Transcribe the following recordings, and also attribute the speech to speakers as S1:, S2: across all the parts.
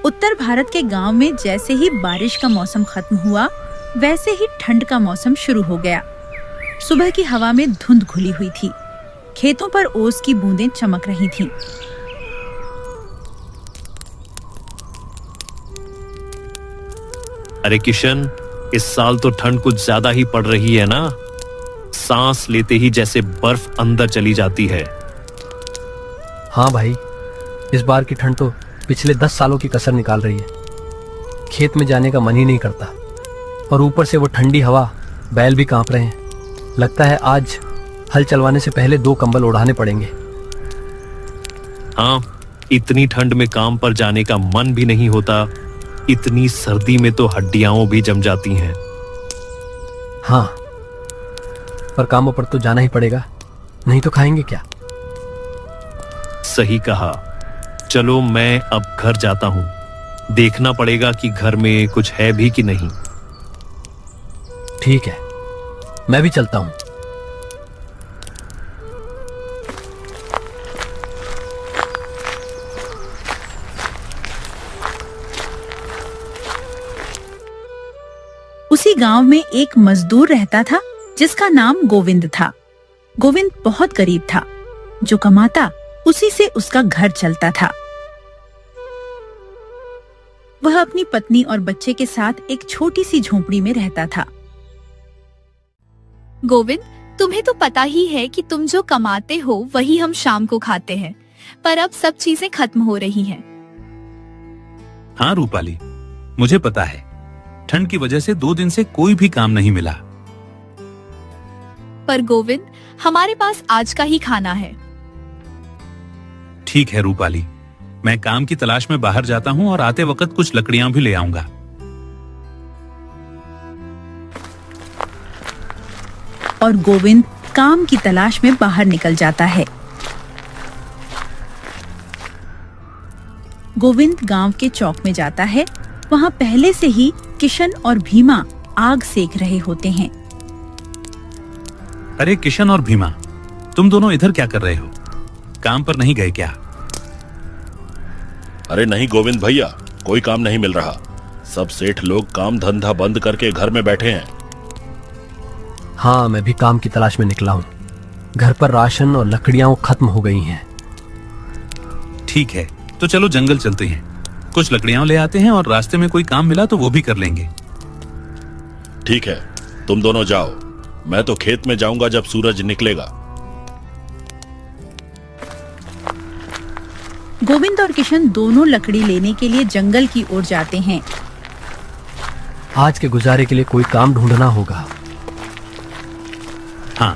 S1: उत्तर भारत के गांव में जैसे ही बारिश का मौसम खत्म हुआ, वैसे ही ठंड का मौसम शुरू हो गया। सुबह की हवा में धुंध घुली हुई थी। खेतों पर ओस की बूंदें चमक रही थीं।
S2: अरे किशन, इस साल तो ठंड कुछ ज्यादा ही पड़ रही है ना। सांस लेते ही जैसे बर्फ अंदर चली जाती है।
S3: हाँ भाई, इस बार की ठंड तो पिछले 10 सालों की कसर निकाल रही है। खेत में जाने का मन ही नहीं करता, और ऊपर से वो ठंडी हवा, बैल भी कांप रहे हैं। लगता है आज हल चलवाने से पहले 2 कंबल ओढ़ाने पड़ेंगे।
S2: हाँ, इतनी ठंड में काम पर जाने का मन भी नहीं होता। इतनी सर्दी में तो हड्डियां भी जम जाती हैं।
S3: हाँ, पर कामों पर तो जाना ही पड़ेगा, नहीं तो खाएंगे क्या।
S2: सही कहा। चलो मैं अब घर जाता हूं। देखना पड़ेगा कि घर में कुछ है भी कि नहीं।
S3: ठीक है, मैं भी चलता हूं।
S1: उसी गांव में एक मजदूर रहता था जिसका नाम गोविंद था। गोविंद बहुत गरीब था। जो कमाता उसी से उसका घर चलता था। वह अपनी पत्नी और बच्चे के साथ एक छोटी सी झोंपड़ी में रहता था।
S4: गोविंद, तुम्हें तो पता ही है कि तुम जो कमाते हो वही हम शाम को खाते हैं, पर अब सब चीजें खत्म हो रही हैं।
S5: हाँ रूपाली, मुझे पता है। ठंड की वजह से 2 दिन से कोई भी काम नहीं मिला।
S4: पर गोविंद, हमारे पास आज का ही खाना है।
S5: ठीक है रूपाली, मैं काम की तलाश में बाहर जाता हूँ और आते वक्त कुछ लकड़ियां भी ले आऊंगा।
S1: और गोविंद काम की तलाश में बाहर निकल जाता है। गोविंद गांव के चौक में जाता है। वहां पहले से ही किशन और भीमा आग सेक रहे होते हैं।
S5: अरे किशन और भीमा, तुम दोनों इधर क्या कर रहे हो? काम पर नहीं गए क्या?
S6: अरे नहीं गोविंद भैया, कोई काम नहीं मिल रहा। सब सेठ लोग काम धंधा बंद करके घर में बैठे हैं।
S3: हाँ, मैं भी काम की तलाश में निकला हूँ। घर पर राशन और लकड़ियां खत्म हो गई हैं।
S5: ठीक है, तो चलो जंगल चलते हैं। कुछ लकड़ियां ले आते हैं और रास्ते में कोई काम मिला तो वो भी कर लेंगे।
S6: ठीक है, तुम दोनों जाओ। मैं तो खेत में जाऊंगा जब सूरज निकलेगा।
S1: गोविंद और किशन दोनों लकड़ी लेने के लिए जंगल की ओर जाते हैं।
S3: आज के गुजारे के लिए कोई काम ढूंढना होगा।
S5: हाँ,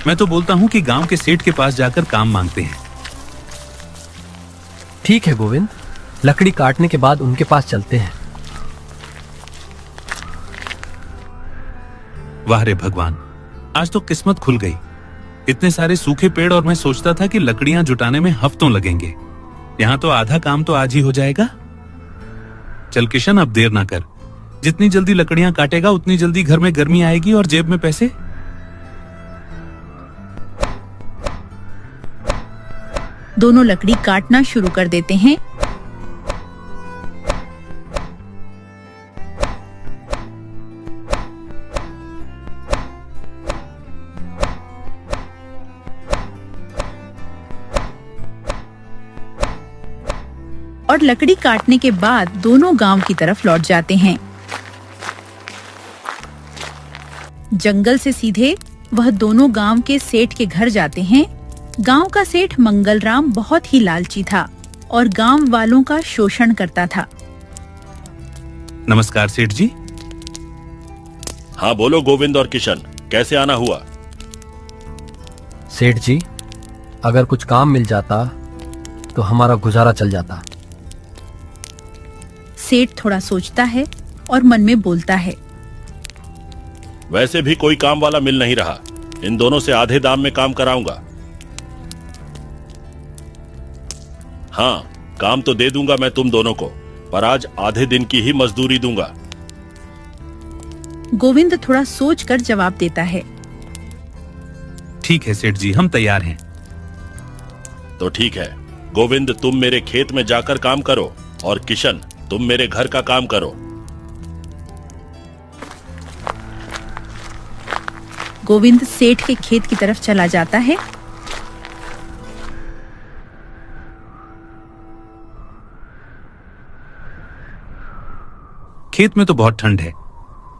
S5: मैं तो बोलता हूँ कि गांव के सेठ के पास जाकर काम मांगते हैं।
S3: ठीक है गोविंद, लकड़ी काटने के बाद उनके पास चलते हैं।
S5: वाह रे भगवान, आज तो किस्मत खुल गई। इतने सारे सूखे पेड़ और मैं सोचता था कि लकड़ियां जुटाने में हफ्तों लगेंगे। यहाँ तो आधा काम तो आज ही हो जाएगा। चल किशन, अब देर ना कर। जितनी जल्दी लकड़ियां काटेगा उतनी जल्दी घर में गर्मी आएगी और जेब में पैसे।
S1: दोनों लकड़ी काटना शुरू कर देते हैं। और लकड़ी काटने के बाद दोनों गांव की तरफ लौट जाते हैं। जंगल से सीधे वह दोनों गांव के सेठ के घर जाते हैं। गांव का सेठ मंगलराम बहुत ही लालची था और गांव वालों का शोषण करता था।
S5: नमस्कार सेठ जी।
S6: हाँ बोलो गोविंद और किशन, कैसे आना हुआ?
S3: सेठ जी, अगर कुछ काम मिल जाता तो हमारा गुजारा चल जाता।
S1: सेठ थोड़ा सोचता है और मन में बोलता है,
S6: वैसे भी कोई काम वाला मिल नहीं रहा। इन दोनों से आधे दाम में काम कराऊंगा। हाँ, काम तो दे दूंगा मैं तुम दोनों को, पर आज आधे दिन की ही मजदूरी दूंगा।
S1: गोविंद थोड़ा सोचकर जवाब देता है।
S5: ठीक है सेठ जी, हम तैयार हैं।
S6: तो ठीक है गोविंद, तुम मेरे खेत में जाकर काम करो और किशन तुम मेरे घर का काम करो।
S1: गोविंद सेठ के खेत की तरफ चला जाता है।
S5: खेत में तो बहुत ठंड है,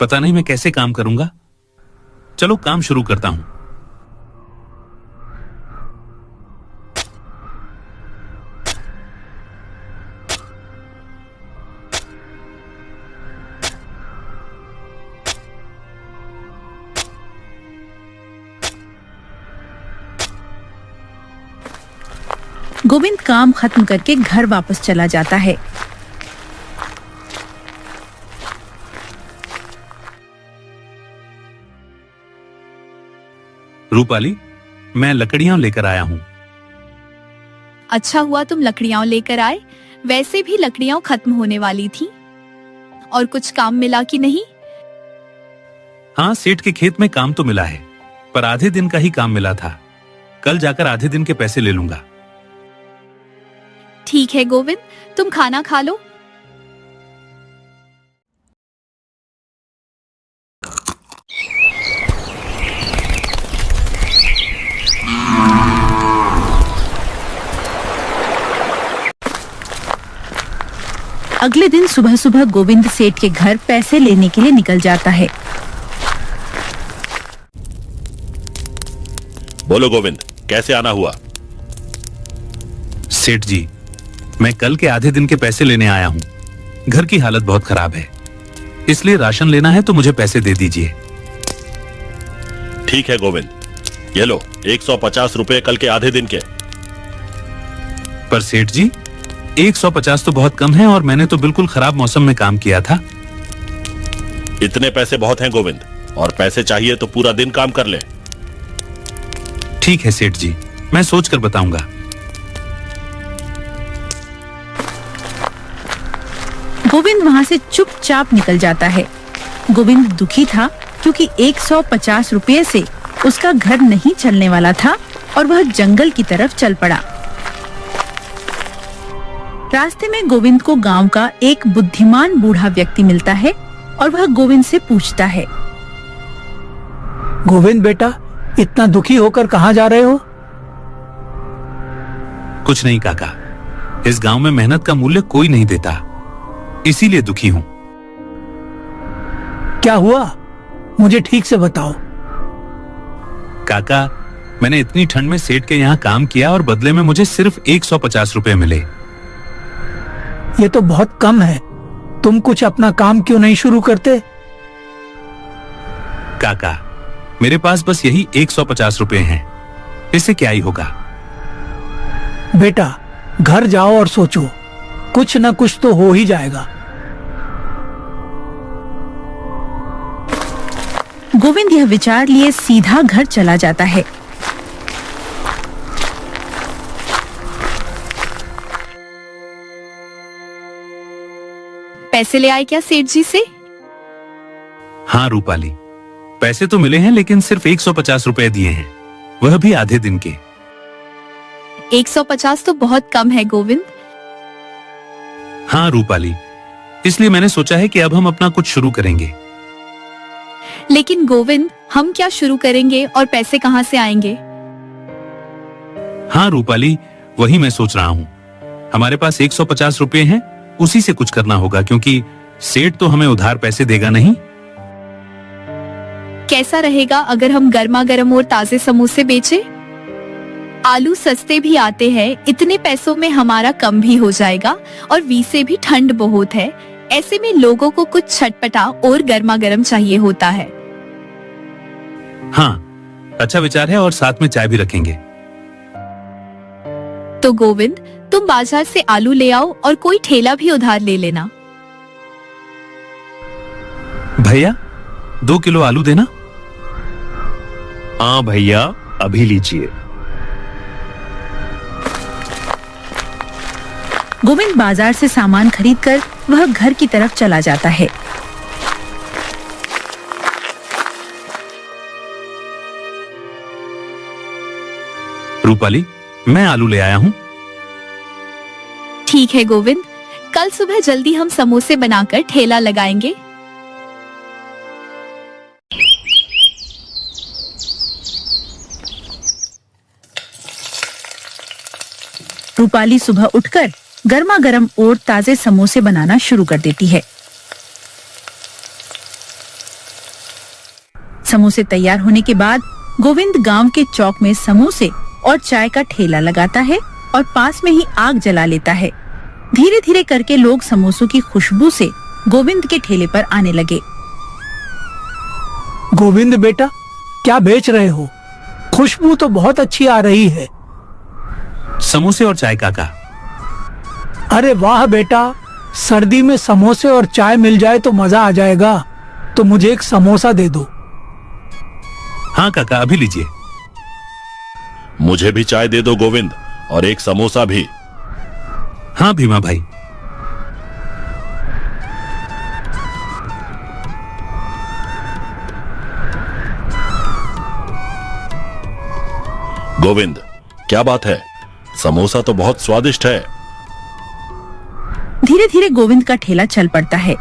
S5: पता नहीं मैं कैसे काम करूंगा। चलो काम शुरू करता हूं।
S1: गोविंद काम खत्म करके घर वापस चला जाता है।
S5: रूपाली, मैं लकड़ियां लेकर आया हूं।
S4: अच्छा हुआ तुम लकड़ियां लेकर आए, वैसे भी लकड़ियां खत्म होने वाली थी। और कुछ काम मिला कि नहीं?
S5: हाँ, सेठ के खेत में काम तो मिला है, पर आधे दिन का ही काम मिला था। कल जाकर आधे दिन के पैसे ले लूंगा।
S4: ठीक है गोविंद, तुम खाना खा लो।
S1: अगले दिन सुबह सुबह गोविंद सेठ के घर पैसे लेने के लिए निकल जाता है।
S6: बोलो गोविंद, कैसे आना हुआ?
S5: सेठ जी, मैं कल के आधे दिन के पैसे लेने आया हूं। घर की हालत बहुत खराब है, इसलिए राशन लेना है तो मुझे पैसे दे दीजिए।
S6: ठीक है गोविंद, ये लो 150 रुपए कल के आधे दिन के।
S5: पर सेठ जी, 150 तो बहुत कम है और मैंने तो बिल्कुल खराब मौसम में काम किया था।
S6: इतने पैसे बहुत हैं गोविंद, और पैसे चाहिए तो पूरा दिन काम कर ले।
S5: ठीक है सेठ जी, मैं सोच कर बताऊंगा।
S1: गोविंद वहां से चुपचाप निकल जाता है। गोविंद दुखी था क्योंकि 150 रुपये से उसका घर नहीं चलने वाला था और वह जंगल की तरफ चल पड़ा। रास्ते में गोविंद को गांव का एक बुद्धिमान बूढ़ा व्यक्ति मिलता है और वह गोविंद से पूछता है,
S7: गोविंद बेटा, इतना दुखी होकर कहाँ जा रहे हो?
S5: कुछ नहीं काका, इस गांव में मेहनत का मूल्य कोई नहीं देता, इसीलिए दुखी हूं।
S7: क्या हुआ, मुझे ठीक से बताओ।
S5: काका, मैंने इतनी ठंड में सेठ के यहाँ काम किया और बदले में मुझे सिर्फ 150 रुपए मिले।
S7: ये तो बहुत कम है, तुम कुछ अपना काम क्यों नहीं शुरू करते?
S5: काका, मेरे पास बस यही 150 रुपए हैं, इससे क्या ही होगा।
S7: बेटा, घर जाओ और सोचो, कुछ न कुछ तो हो ही जाएगा।
S1: गोविंद यह विचार लिए सीधा घर चला जाता है।
S4: पैसे ले आए क्या सेठ जी से?
S5: हाँ रूपाली, पैसे तो मिले हैं लेकिन सिर्फ 150 रुपए दिए हैं, वह भी आधे दिन के।
S4: 150 तो बहुत कम है गोविंद।
S5: हाँ रूपाली, इसलिए मैंने सोचा है कि अब हम अपना कुछ शुरू करेंगे।
S4: लेकिन गोविंद, हम क्या शुरू करेंगे और पैसे कहाँ से आएंगे?
S5: हाँ रूपाली, वही मैं सोच रहा हूँ। हमारे पास 150 रुपए हैं, उसी से कुछ करना होगा क्योंकि सेठ तो हमें उधार पैसे देगा नहीं।
S4: कैसा रहेगा अगर हम गर्मा गर्म और ताजे समोसे बेचे? आलू सस्ते भी आते हैं, इतने पैसों में हमारा कम भी हो जाएगा और वैसे भी ठंड बहुत है, ऐसे में लोगों को कुछ चटपटा और गर्मा गर्म चाहिए होता है।
S5: हाँ, अच्छा विचार है और साथ में चाय भी रखेंगे।
S4: तो गोविंद, तुम बाजार से आलू ले आओ और कोई ठेला भी उधार ले लेना।
S5: भैया, 2 किलो आलू देना।
S2: हाँ भैया, अभी लीजिए।
S1: गोविंद बाजार से सामान खरीदकर वह घर की तरफ चला जाता है।
S5: रूपाली, मैं आलू ले आया हूँ।
S4: ठीक है गोविंद, कल सुबह जल्दी हम समोसे बनाकर ठेला लगाएंगे।
S1: रूपाली सुबह उठकर गर्मा गर्म और ताजे समोसे बनाना शुरू कर देती है। समोसे तैयार होने के बाद गोविंद गांव के चौक में समोसे और चाय का ठेला लगाता है और पास में ही आग जला लेता है। धीरे धीरे करके लोग समोसों की खुशबू से गोविंद के ठेले पर आने लगे।
S7: गोविंद बेटा, क्या बेच रहे हो? खुशबू तो बहुत अच्छी आ रही है।
S5: समोसे और चाय काका।
S7: अरे वाह बेटा, सर्दी में समोसे और चाय मिल जाए तो मजा आ जाएगा। तो मुझे एक समोसा दे दो।
S5: हाँ काका, अभी लीजिए।
S6: मुझे भी चाय दे दो गोविंद, और एक समोसा भी।
S5: हाँ भीमा भाई।
S6: गोविंद, क्या बात है? समोसा तो बहुत स्वादिष्ट है।
S1: धीरे धीरे गोविंद का ठेला चल पड़ता है।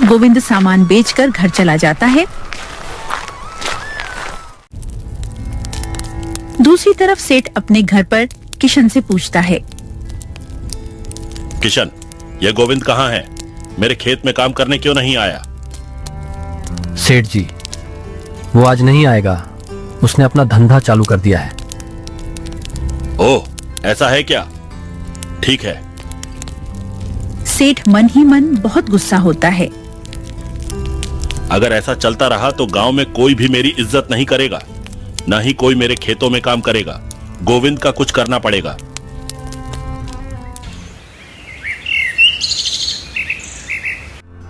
S1: गोविंद सामान बेचकर घर चला जाता है। दूसरी तरफ सेठ अपने घर पर किशन से पूछता है।
S6: किशन, ये गोविंद कहाँ है? मेरे खेत में काम करने क्यों नहीं आया?
S3: सेठ जी, वो आज नहीं आएगा। उसने अपना धंधा चालू कर दिया है।
S6: ओह, ऐसा है क्या? ठीक है।
S1: सेठ मन ही मन बहुत गुस्सा होता है।
S6: अगर ऐसा चलता रहा तो गांव में कोई भी मेरी इज्जत नहीं करेगा, ना ही कोई मेरे खेतों में काम करेगा। गोविंद का कुछ करना पड़ेगा।